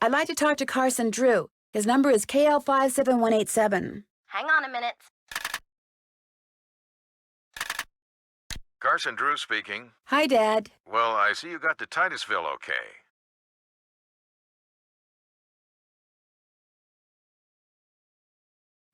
I'd like to talk to Carson Drew. His number is KL57187. Hang on a minute. Carson Drew speaking. Hi, Dad. Well, I see you got to Titusville okay.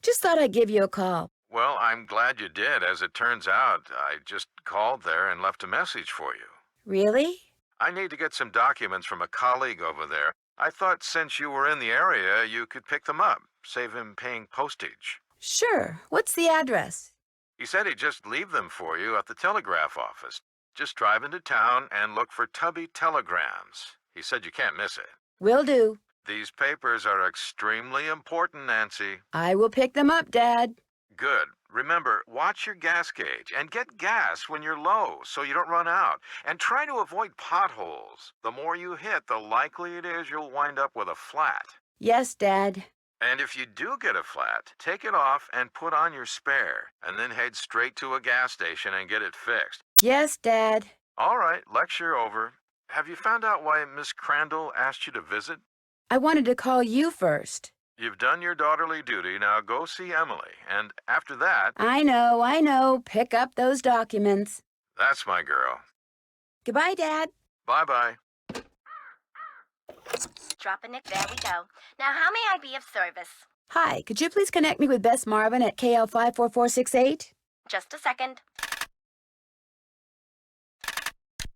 Just thought I'd give you a call. Well, I'm glad you did. As it turns out, I just called there and left a message for you. Really? I need to get some documents from a colleague over there. I thought since you were in the area, you could pick them up, save him paying postage. Sure. What's the address? He said he'd just leave them for you at the telegraph office. Just drive into town and look for Tubby Telegrams. He said you can't miss it. Will do. These papers are extremely important, Nancy. I will pick them up, Dad. Good. Remember, watch your gas gauge and get gas when you're low so you don't run out. And try to avoid potholes. The more you hit, the likely it is you'll wind up with a flat. Yes, Dad. And if you do get a flat, take it off and put on your spare, and then head straight to a gas station and get it fixed. Yes, Dad. All right, lecture over. Have you found out why Miss Crandall asked you to visit? I wanted to call you first. You've done your daughterly duty, now go see Emily, and after that... I know. Pick up those documents. That's my girl. Goodbye, Dad. Bye-bye. Drop a nick, there we go. Now, how may I be of service? Hi, could you please connect me with Bess Marvin at KL54468? Just a second.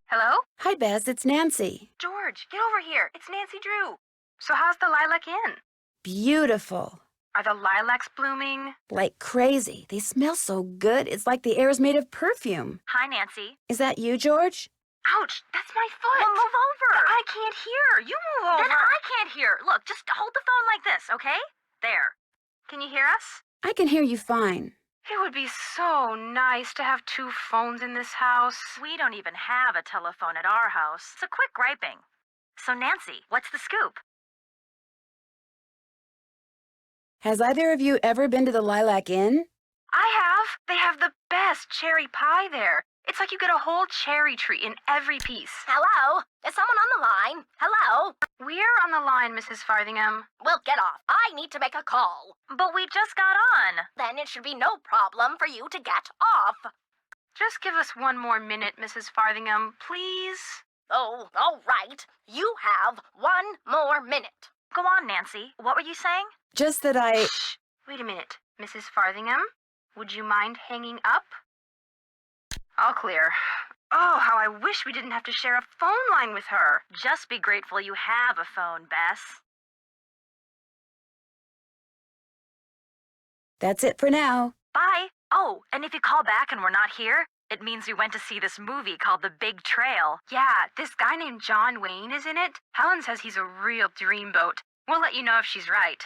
Hello? Hi, Bess, it's Nancy. George, get over here. It's Nancy Drew. So how's the lilac inn? Beautiful. Are the lilacs blooming? Like crazy. They smell so good. It's like the air is made of perfume. Hi, Nancy. Is that you, George? Ouch, that's my foot. Well, move over. I can't hear. You move over. Then I can't hear. Look, just hold the phone like this, okay? There. Can you hear us? I can hear you fine. It would be so nice to have two phones in this house. We don't even have a telephone at our house. It's a quick griping. So, Nancy, what's the scoop? Has either of you ever been to the Lilac Inn? I have. They have the best cherry pie there. It's like you get a whole cherry tree in every piece. Hello? Is someone on the line? Hello? We're on the line, Mrs. Farthingham. Well, get off. I need to make a call. But we just got on. Then it should be no problem for you to get off. Just give us one more minute, Mrs. Farthingham, please. Oh, all right. You have 1 more minute. Go on, Nancy. What were you saying? Just that Shh. Wait a minute. Mrs. Farthingham, would you mind hanging up? All clear. Oh, how I wish we didn't have to share a phone line with her. Just be grateful you have a phone, Bess. That's it for now. Bye. Oh, and if you call back and we're not here, it means we went to see this movie called The Big Trail. Yeah, this guy named John Wayne is in it. Helen says he's a real dreamboat. We'll let you know if she's right.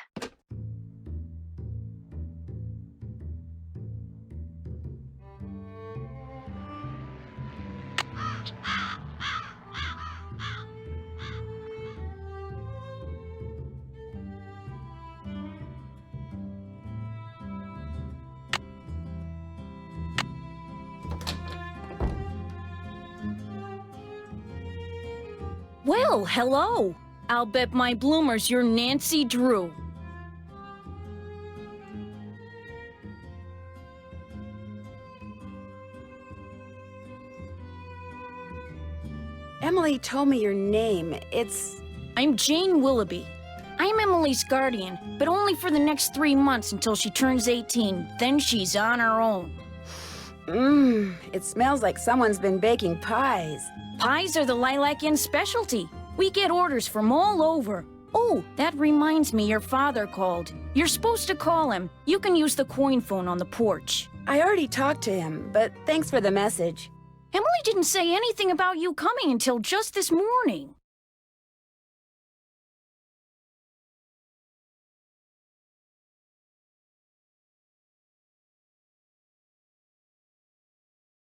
Well, hello. I'll bet my bloomers you're Nancy Drew. Emily told me your name. I'm Jane Willoughby. I'm Emily's guardian, but only for the next 3 months until she turns 18. Then she's on her own. It smells like someone's been baking pies. Pies are the Lilac Inn specialty. We get orders from all over. Oh, that reminds me your father called. You're supposed to call him. You can use the coin phone on the porch. I already talked to him, but thanks for the message. Emily didn't say anything about you coming until just this morning.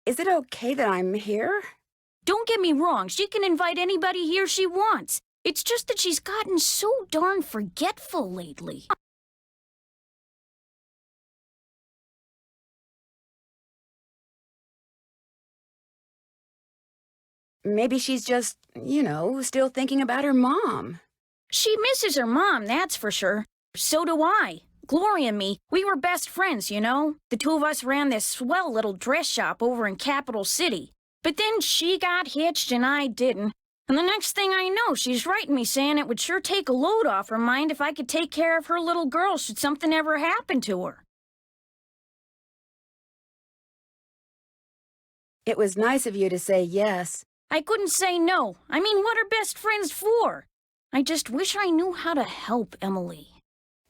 Is it okay that I'm here? Don't get me wrong, she can invite anybody here she wants. It's just that she's gotten so darn forgetful lately. Maybe she's just, still thinking about her mom. She misses her mom, that's for sure. So do I. Gloria and me, we were best friends, you know? The two of us ran this swell little dress shop over in Capital City. But then she got hitched and I didn't. And the next thing I know, she's writing me saying it would sure take a load off her mind if I could take care of her little girl should something ever happen to her. It was nice of you to say yes. I couldn't say no. I mean, what are best friends for? I just wish I knew how to help Emily.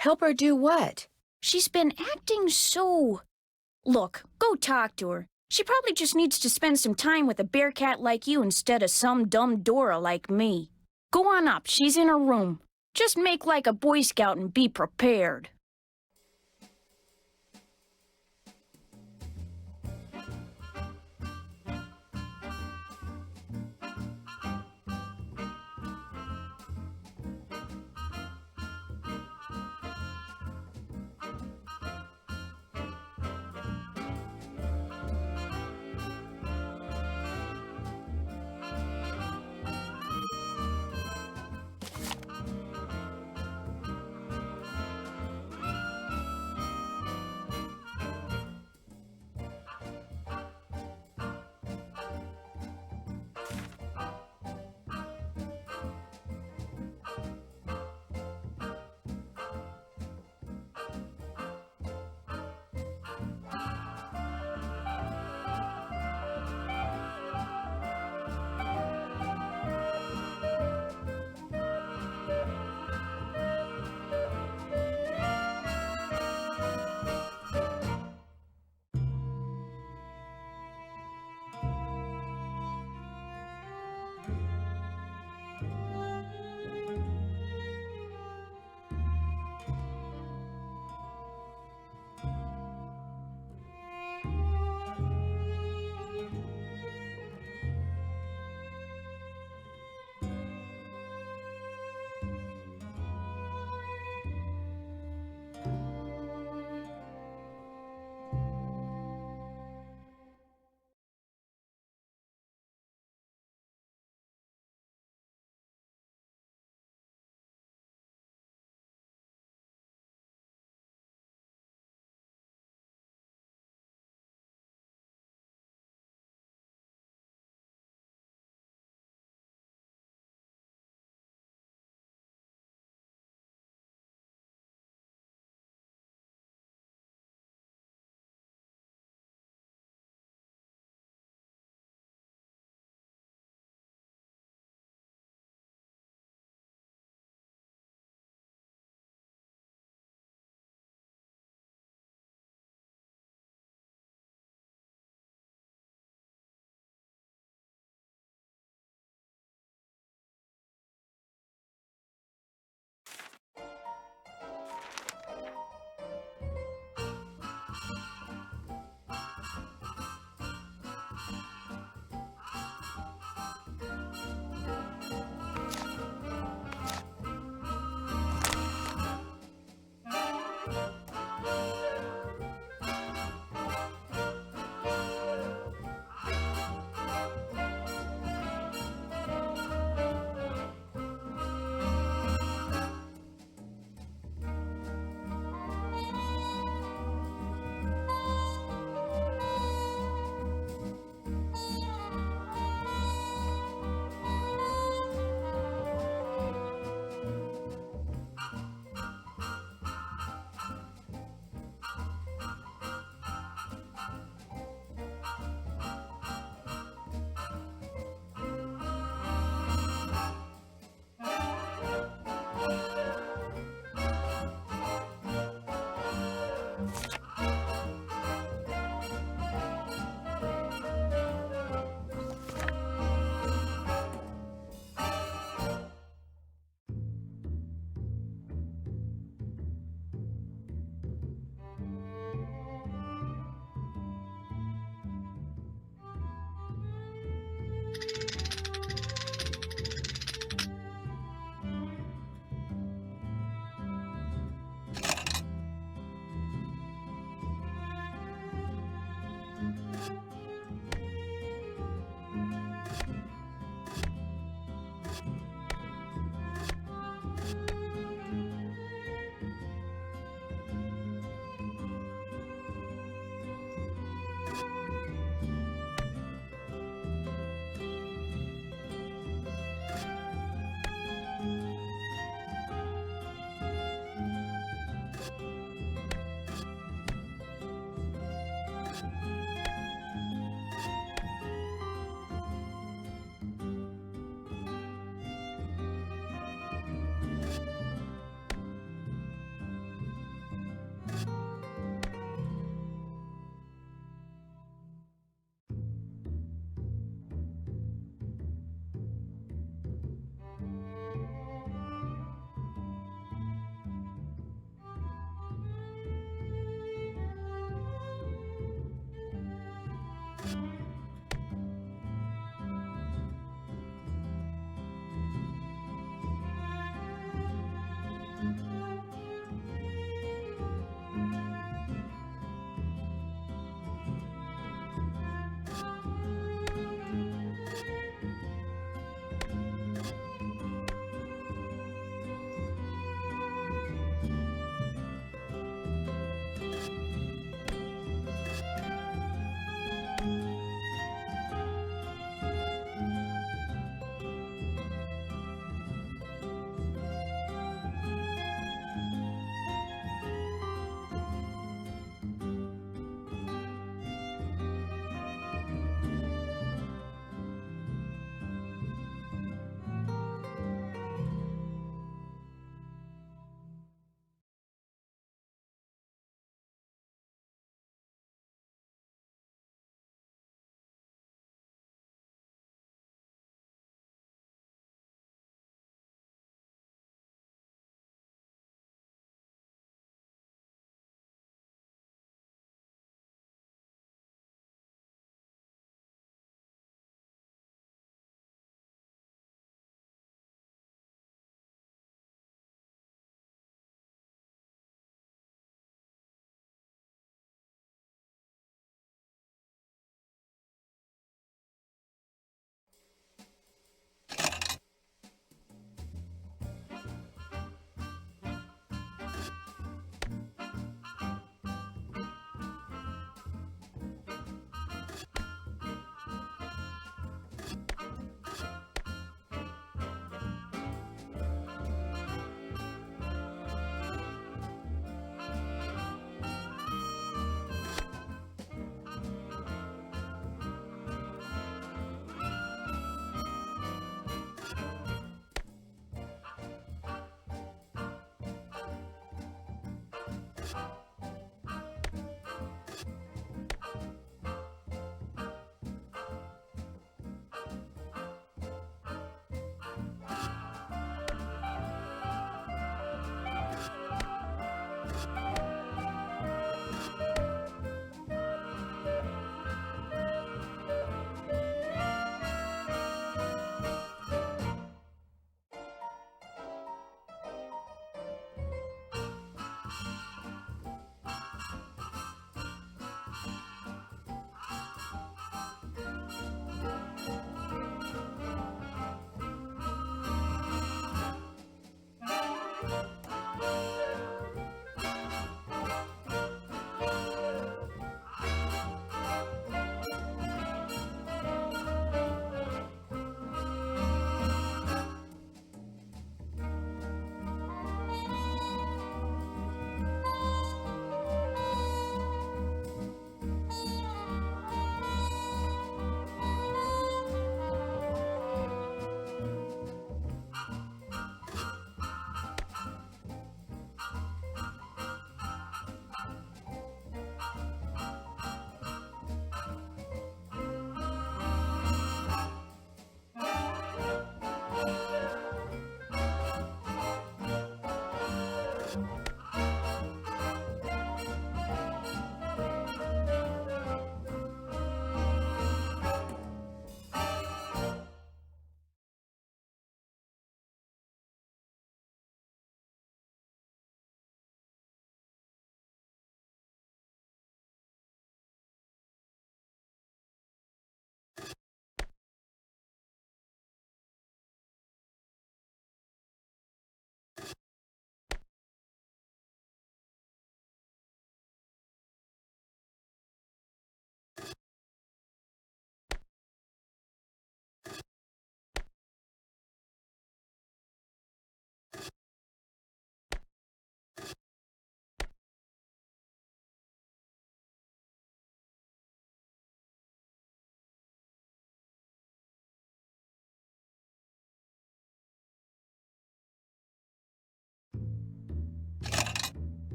Help her do what? She's been acting so... Look, go talk to her. She probably just needs to spend some time with a bear cat like you instead of some dumb Dora like me. Go on up, she's in her room. Just make like a Boy Scout and be prepared.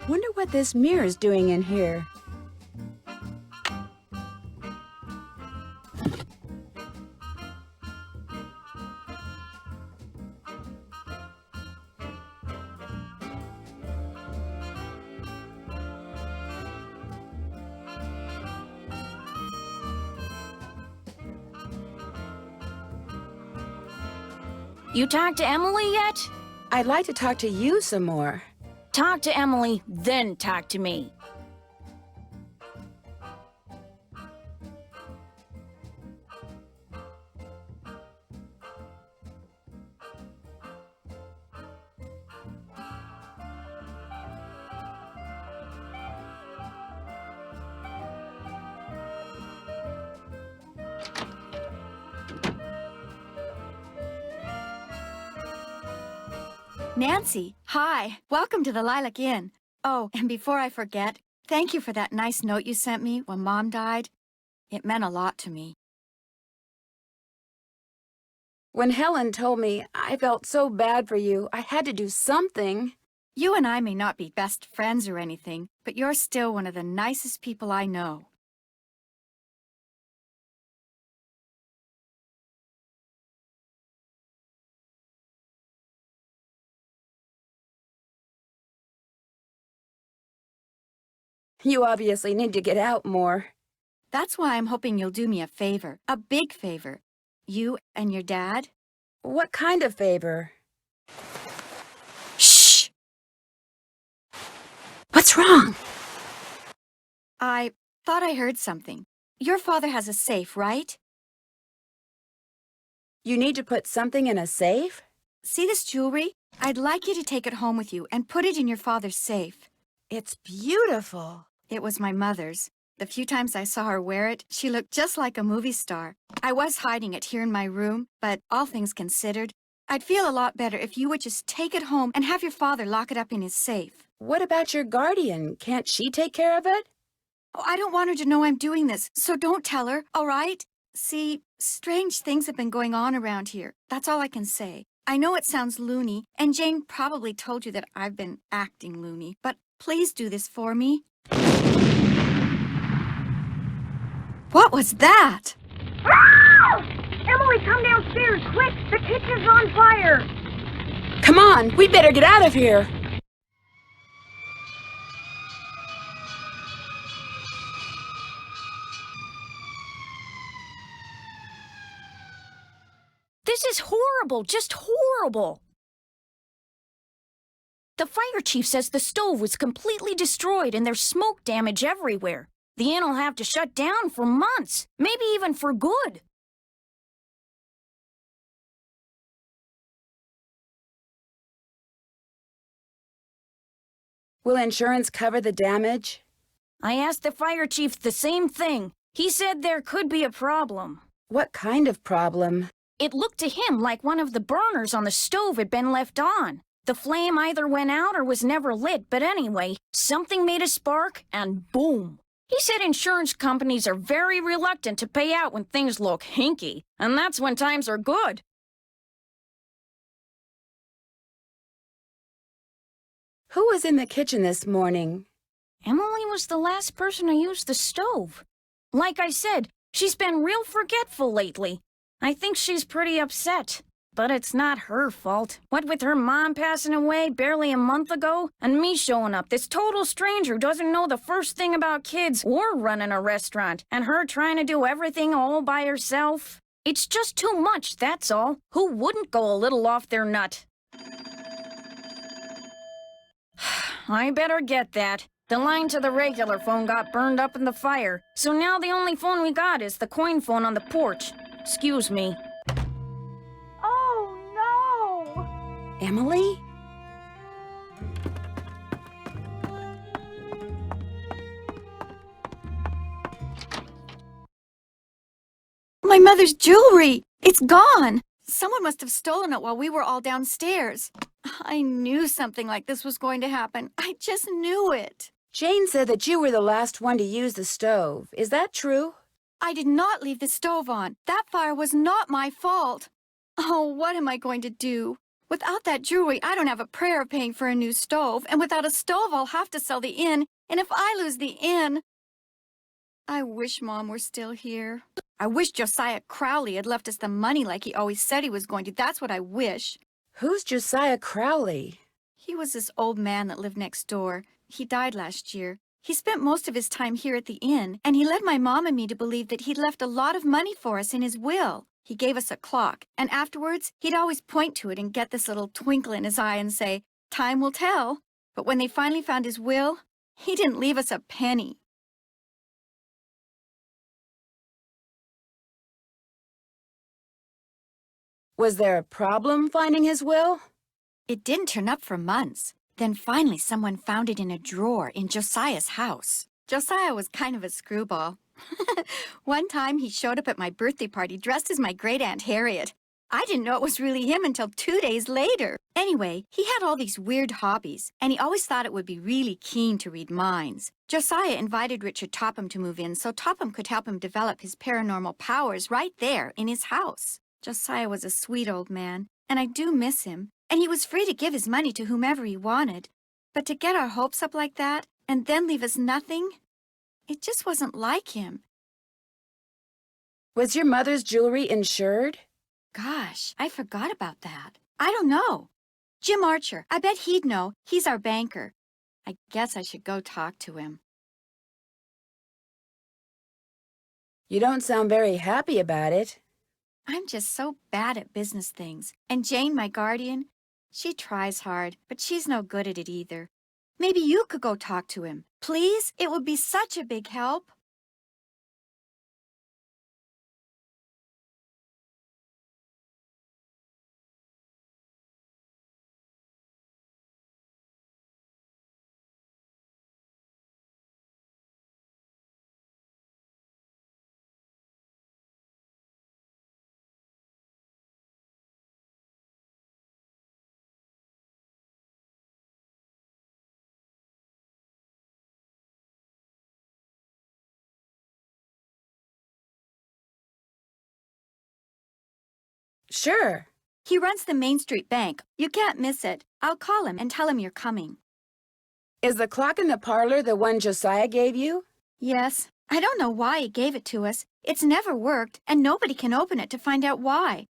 Wonder what this mirror's doing in here. You talked to Emily yet? I'd like to talk to you some more. Talk to Emily, then talk to me. Nancy, hi. Welcome to the Lilac Inn. Oh, and before I forget, thank you for that nice note you sent me when Mom died. It meant a lot to me. When Helen told me, I felt so bad for you. I had to do something. You and I may not be best friends or anything, but you're still one of the nicest people I know. You obviously need to get out more. That's why I'm hoping you'll do me a favor, a big favor. You and your dad. What kind of favor? Shh! What's wrong? I thought I heard something. Your father has a safe, right? You need to put something in a safe? See this jewelry? I'd like you to take it home with you and put it in your father's safe. It's beautiful. It was my mother's. The few times I saw her wear it, she looked just like a movie star. I was hiding it here in my room, but all things considered, I'd feel a lot better if you would just take it home and have your father lock it up in his safe. What about your guardian? Can't she take care of it? Oh, I don't want her to know I'm doing this, so don't tell her, all right? See, strange things have been going on around here. That's all I can say. I know it sounds loony, and Jane probably told you that I've been acting loony, but please do this for me. What was that? Emily, come downstairs, quick! The kitchen's on fire! Come on, we better get out of here. This is horrible, just horrible. The fire chief says the stove was completely destroyed and there's smoke damage everywhere. The inn will have to shut down for months, maybe even for good. Will insurance cover the damage? I asked the fire chief the same thing. He said there could be a problem. What kind of problem? It looked to him like one of the burners on the stove had been left on. The flame either went out or was never lit, but anyway, something made a spark and boom. He said insurance companies are very reluctant to pay out when things look hinky, and that's when times are good. Who was in the kitchen this morning? Emily was the last person to use the stove. Like I said, she's been real forgetful lately. I think she's pretty upset. But it's not her fault. What with her mom passing away barely a month ago, and me showing up, this total stranger who doesn't know the first thing about kids or running a restaurant, and her trying to do everything all by herself. It's just too much, that's all. Who wouldn't go a little off their nut? I better get that. The line to the regular phone got burned up in the fire, so now the only phone we got is the coin phone on the porch. Excuse me. Emily? My mother's jewelry! It's gone! Someone must have stolen it while we were all downstairs. I knew something like this was going to happen. I just knew it. Jane said that you were the last one to use the stove. Is that true? I did not leave the stove on. That fire was not my fault. Oh, what am I going to do? Without that jewelry, I don't have a prayer of paying for a new stove, and without a stove, I'll have to sell the inn, and if I lose the inn... I wish Mom were still here. I wish Josiah Crowley had left us the money like he always said he was going to. That's what I wish. Who's Josiah Crowley? He was this old man that lived next door. He died last year. He spent most of his time here at the inn, and he led my mom and me to believe that he'd left a lot of money for us in his will. He gave us a clock, and afterwards, he'd always point to it and get this little twinkle in his eye and say, "Time will tell." But when they finally found his will, he didn't leave us a penny. Was there a problem finding his will? It didn't turn up for months. Then finally someone found it in a drawer in Josiah's house. Josiah was kind of a screwball. One time he showed up at my birthday party dressed as my great-aunt Harriet. I didn't know it was really him until 2 days later. Anyway, he had all these weird hobbies, and he always thought it would be really keen to read minds. Josiah invited Richard Topham to move in so Topham could help him develop his paranormal powers right there in his house. Josiah was a sweet old man, and I do miss him. And he was free to give his money to whomever he wanted. But to get our hopes up like that, and then leave us nothing, it just wasn't like him. Was your mother's jewelry insured? Gosh, I forgot about that. I don't know. Jim Archer, I bet he'd know. He's our banker. I guess I should go talk to him. You don't sound very happy about it. I'm just so bad at business things. And Jane, my guardian, she tries hard, but she's no good at it either. Maybe you could go talk to him. Please? It would be such a big help. Sure. He runs the Main Street Bank. You can't miss it. I'll call him and tell him you're coming. Is the clock in the parlor the one Josiah gave you? Yes. I don't know why he gave it to us. It's never worked, and nobody can open it to find out why.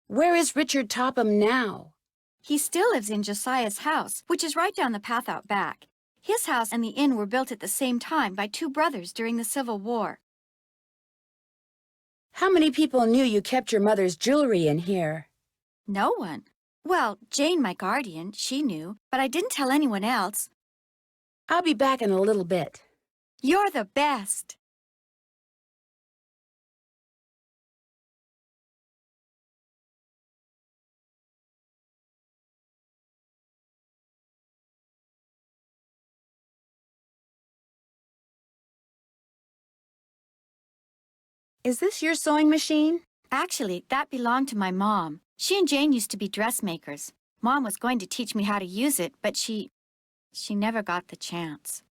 Where is Richard Topham now? He still lives in Josiah's house, which is right down the path out back. His house and the inn were built at the same time by two brothers during the Civil War. How many people knew you kept your mother's jewelry in here? No one. Well, Jane, my guardian, she knew, but I didn't tell anyone else. I'll be back in a little bit. You're the best. Is this your sewing machine? Actually, that belonged to my mom. She and Jane used to be dressmakers. Mom was going to teach me how to use it, but she never got the chance.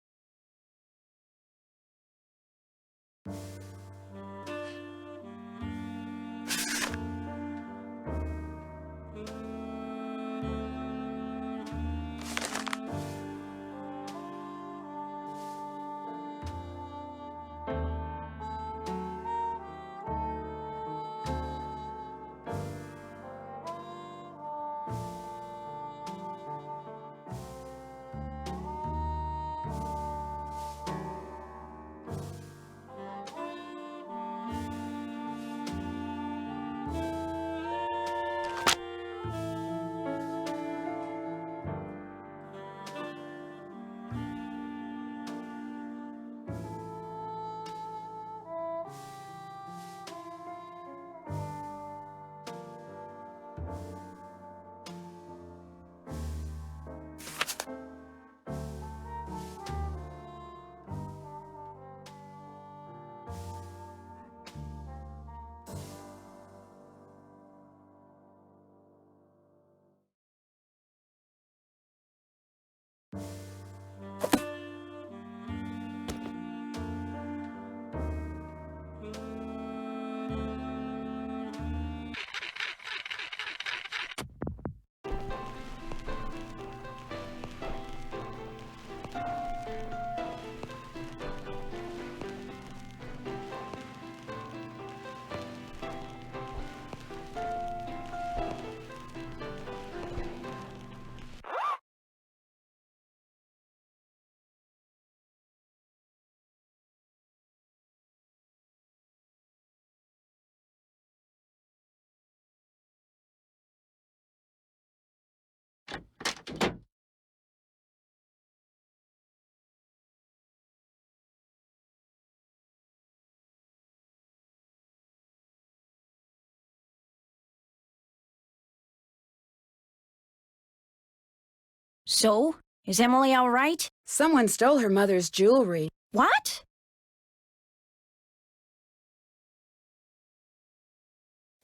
So, is Emily all right? Someone stole her mother's jewelry. What?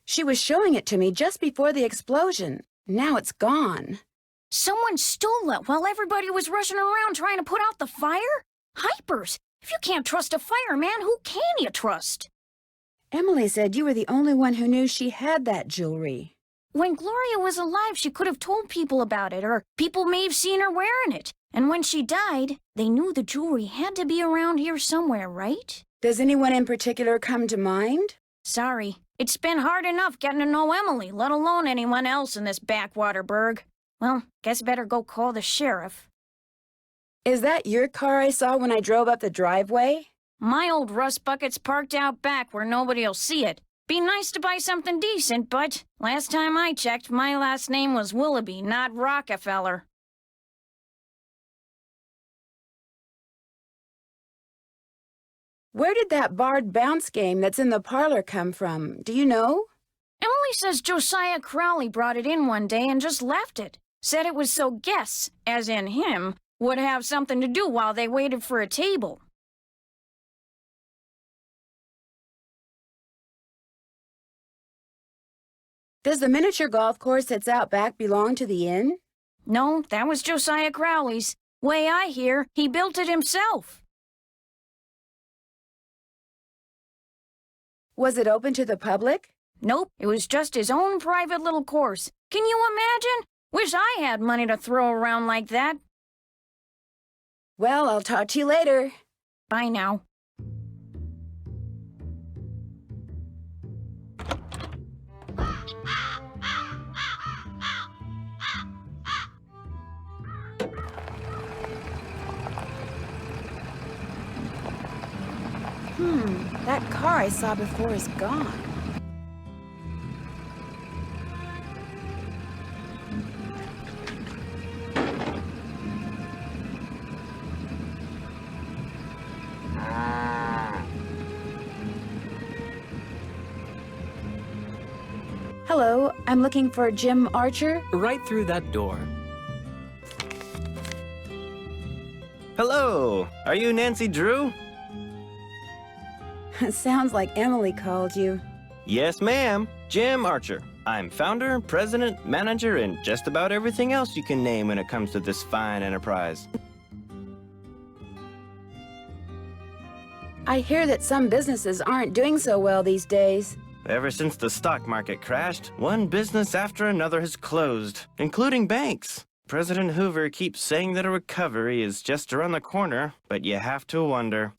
She was showing it to me just before the explosion. Now it's gone. Someone stole it while everybody was rushing around trying to put out the fire? Hypers! If you can't trust a fireman, who can you trust? Emily said you were the only one who knew she had that jewelry. When Gloria was alive, she could have told people about it, or people may have seen her wearing it. And when she died, they knew the jewelry had to be around here somewhere, right? Does anyone in particular come to mind? Sorry. It's been hard enough getting to know Emily, let alone anyone else in this backwater burg. Well, guess better go call the sheriff. Is that your car I saw when I drove up the driveway? My old rust bucket's parked out back where nobody'll see it. Be nice to buy something decent, but last time I checked, my last name was Willoughby, not Rockefeller. Where did that barred bounce game that's in the parlor come from? Do you know? Emily says Josiah Crowley brought it in one day and just left it. Said it was so guests, as in him, would have something to do while they waited for a table. Does the miniature golf course that's out back belong to the inn? No, that was Josiah Crowley's. Way I hear, he built it himself. Was it open to the public? Nope, it was just his own private little course. Can you imagine? Wish I had money to throw around like that. Well, I'll talk to you later. Bye now. That car I saw before is gone. Hello, I'm looking for Jim Archer. Right through that door. Hello! Are you Nancy Drew? Sounds like Emily called you. Yes, ma'am. Jim Archer. I'm founder, president, manager, and just about everything else you can name when it comes to this fine enterprise. I hear that some businesses aren't doing so well these days. Ever since the stock market crashed, one business after another has closed, including banks. President Hoover keeps saying that a recovery is just around the corner, but you have to wonder.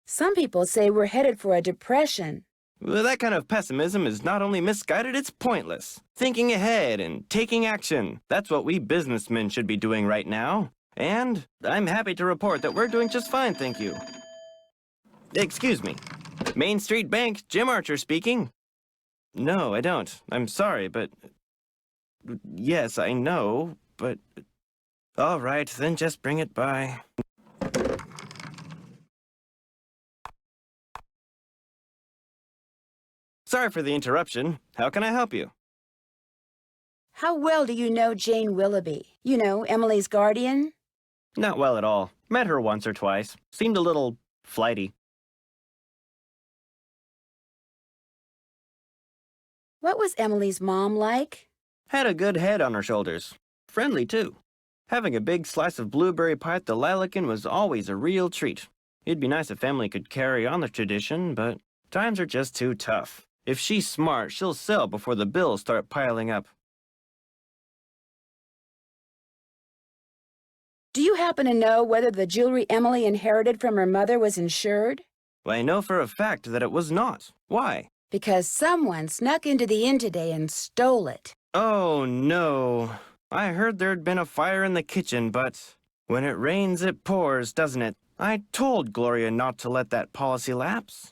Some people say we're headed for a depression. Well, that kind of pessimism is not only misguided, it's pointless. Thinking ahead and taking action, that's what we businessmen should be doing right now. And I'm happy to report that we're doing just fine, thank you. Excuse me. Main Street Bank, Jim Archer speaking. No, I don't. I'm sorry, but... Yes, I know, but... All right, then just bring it by. Sorry for the interruption. How can I help you? How well do you know Jane Willoughby? You know, Emily's guardian? Not well at all. Met her once or twice. Seemed a little flighty. What was Emily's mom like? Had a good head on her shoulders. Friendly, too. Having a big slice of blueberry pie at the Lalakin was always a real treat. It'd be nice if Emily could carry on the tradition, but times are just too tough. If she's smart, she'll sell before the bills start piling up. Do you happen to know whether the jewelry Emily inherited from her mother was insured? I know for a fact that it was not. Why? Because someone snuck into the inn today and stole it. Oh, no. I heard there'd been a fire in the kitchen, but when it rains, it pours, doesn't it? I told Gloria not to let that policy lapse.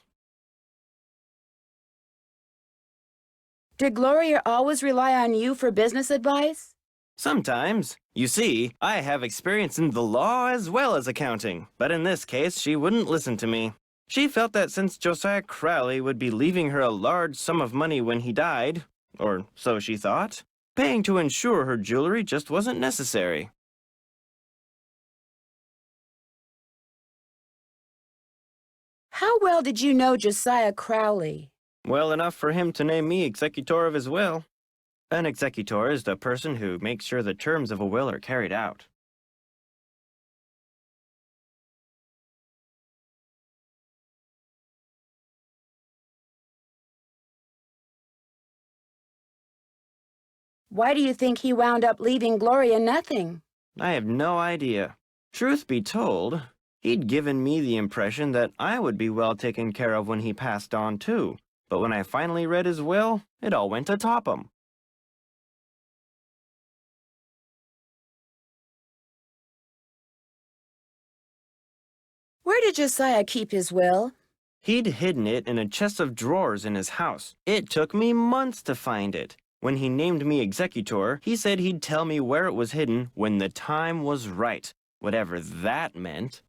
Did Gloria always rely on you for business advice? Sometimes. You see, I have experience in the law as well as accounting, but in this case, she wouldn't listen to me. She felt that since Josiah Crowley would be leaving her a large sum of money when he died, or so she thought, paying to insure her jewelry just wasn't necessary. How well did you know Josiah Crowley? Well enough for him to name me executor of his will. An executor is the person who makes sure the terms of a will are carried out. Why do you think he wound up leaving Gloria nothing? I have no idea. Truth be told, he'd given me the impression that I would be well taken care of when he passed on too. But when I finally read his will, it all went to Topham. Where did Josiah keep his will? He'd hidden it in a chest of drawers in his house. It took me months to find it. When he named me executor, he said he'd tell me where it was hidden when the time was right, whatever that meant.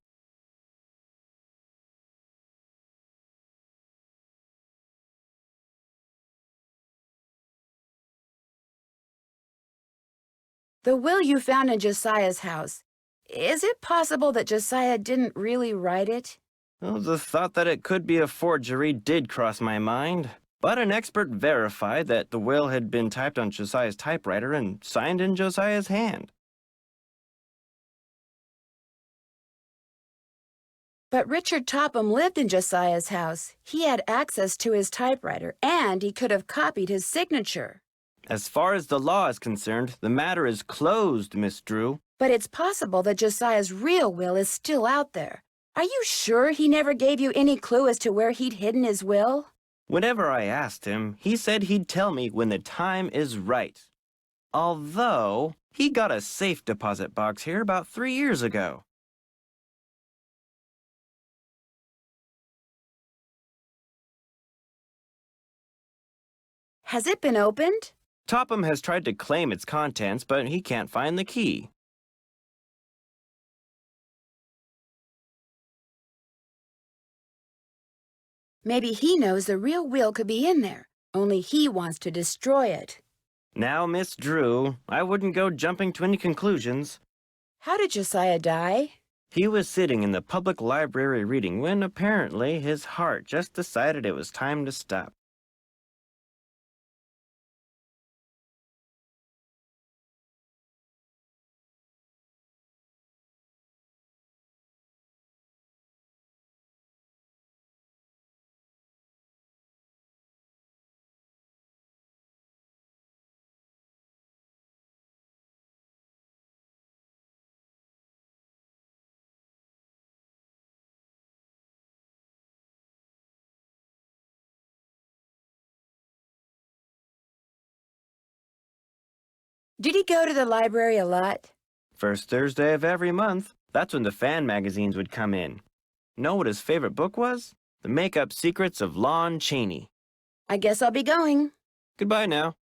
The will you found in Josiah's house. Is it possible that Josiah didn't really write it? Well, the thought that it could be a forgery did cross my mind. But an expert verified that the will had been typed on Josiah's typewriter and signed in Josiah's hand. But Richard Topham lived in Josiah's house. He had access to his typewriter, and he could have copied his signature. As far as the law is concerned, the matter is closed, Miss Drew. But it's possible that Josiah's real will is still out there. Are you sure he never gave you any clue as to where he'd hidden his will? Whenever I asked him, he said he'd tell me when the time is right. Although, he got a safe deposit box here about 3 years ago. Has it been opened? Topham has tried to claim its contents, but he can't find the key. Maybe he knows the real will could be in there, only he wants to destroy it. Now, Miss Drew, I wouldn't go jumping to any conclusions. How did Josiah die? He was sitting in the public library reading when apparently his heart just decided it was time to stop. Did he go to the library a lot? First Thursday of every month, that's when the fan magazines would come in. Know what his favorite book was? The Make-Up Secrets of Lon Chaney. I guess I'll be going. Goodbye now.